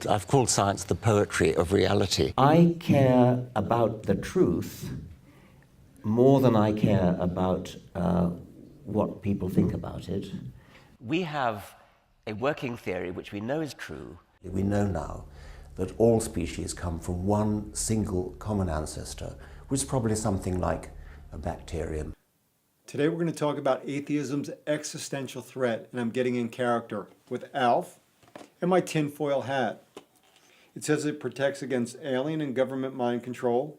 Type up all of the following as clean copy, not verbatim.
I've called science the poetry of reality. I care about the truth more than I care about what people think about it. We have a working theory which we know is true. We know now that all species come from one single common ancestor, which is probably something like a bacterium. Today we're going to talk about atheism's existential threat, and I'm getting in character with Alf and my tinfoil hat. It says it protects against alien and government mind control,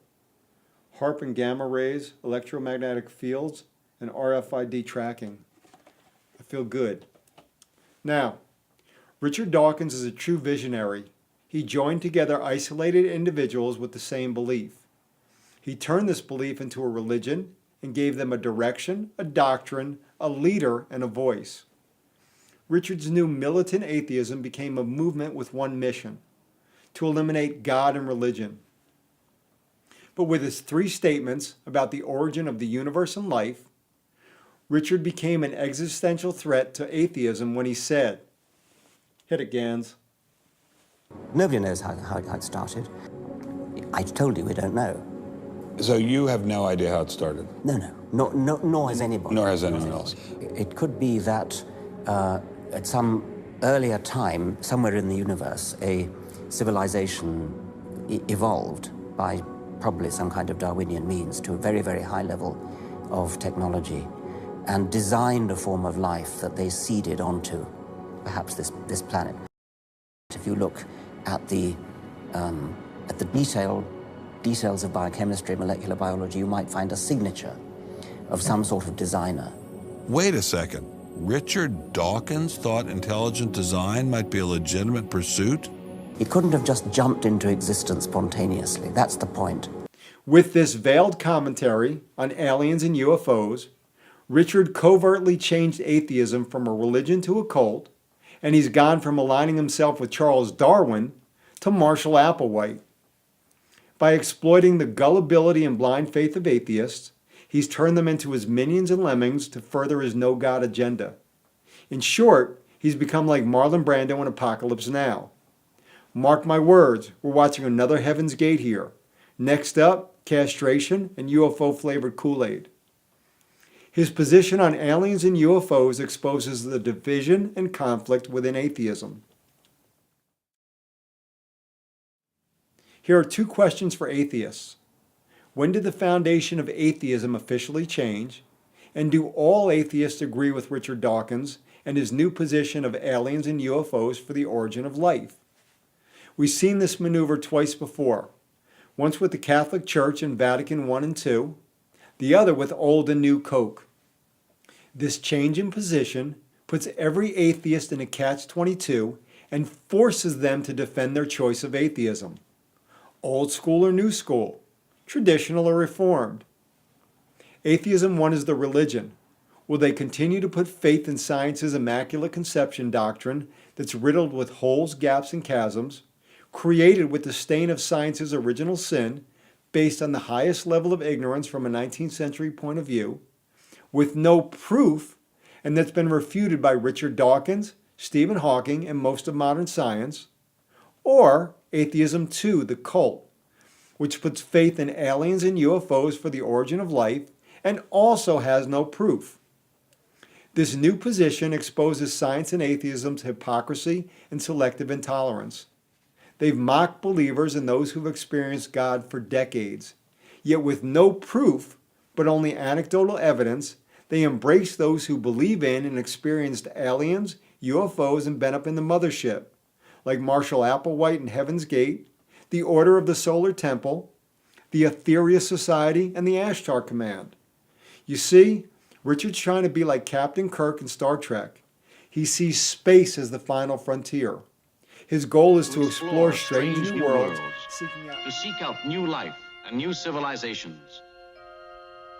HAARP and gamma rays, electromagnetic fields, and RFID tracking. I feel good. Now, Richard Dawkins is a true visionary. He joined together isolated individuals with the same belief. He turned this belief into a religion and gave them a direction, a doctrine, a leader, and a voice. Richard's new militant atheism became a movement with one mission: to eliminate God and religion. But with his 3 statements about the origin of the universe and life, Richard became an existential threat to atheism when he said, hit it, Gans. Nobody knows how it started. I told you we don't know. So you have no idea how it started? No, nor has anybody. Nor has anyone else. It could be that at some earlier time, somewhere in the universe, a civilization evolved by probably some kind of Darwinian means to a very, very high level of technology and designed a form of life that they seeded onto perhaps this planet. If you look at the details of biochemistry, molecular biology, you might find a signature of some sort of designer. Wait a second. Richard Dawkins thought intelligent design might be a legitimate pursuit? It couldn't have just jumped into existence spontaneously. That's the point. With this veiled commentary on aliens and UFOs, Richard covertly changed atheism from a religion to a cult, and he's gone from aligning himself with Charles Darwin to Marshall Applewhite. By exploiting the gullibility and blind faith of atheists, he's turned them into his minions and lemmings to further his no-God agenda. In short, he's become like Marlon Brando in Apocalypse Now. Mark my words, we're watching another Heaven's Gate here. Next up, castration and UFO-flavored Kool-Aid. His position on aliens and UFOs exposes the division and conflict within atheism. Here are 2 questions for atheists. When did the foundation of atheism officially change? And do all atheists agree with Richard Dawkins and his new position of aliens and UFOs for the origin of life? We've seen this maneuver twice before. Once with the Catholic Church in Vatican I and II, the other with old and new Coke. This change in position puts every atheist in a catch-22 and forces them to defend their choice of atheism. Old school or new school, traditional or reformed. Atheism 1 is the religion. Will they continue to put faith in science's immaculate conception doctrine that's riddled with holes, gaps, and chasms, created with the stain of science's original sin, based on the highest level of ignorance from a 19th century point of view, with no proof, and that's been refuted by Richard Dawkins, Stephen Hawking, and most of modern science? Or Atheism 2, the cult, which puts faith in aliens and UFOs for the origin of life and also has no proof. This new position exposes science and atheism's hypocrisy and selective intolerance. They've mocked believers and those who've experienced God for decades, yet with no proof, but only anecdotal evidence, they embrace those who believe in and experienced aliens, UFOs, and been up in the mothership, like Marshall Applewhite in Heaven's Gate, the Order of the Solar Temple, the Atheria Society, and the Ashtar Command. You see, Richard's trying to be like Captain Kirk in Star Trek. He sees space as the final frontier. His goal is to explore strange new worlds, to seek out new life and new civilizations,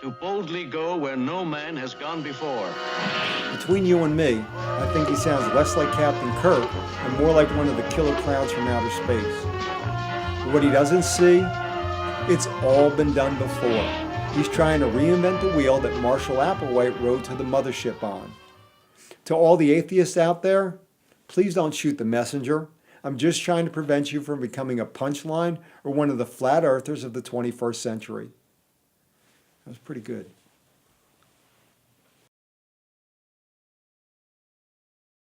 to boldly go where no man has gone before. Between you and me, I think he sounds less like Captain Kirk and more like one of the killer clowns from outer space. But what he doesn't see, it's all been done before. He's trying to reinvent the wheel that Marshall Applewhite rode to the mothership on. To all the atheists out there, please don't shoot the messenger. I'm just trying to prevent you from becoming a punchline or one of the flat earthers of the 21st century. That was pretty good.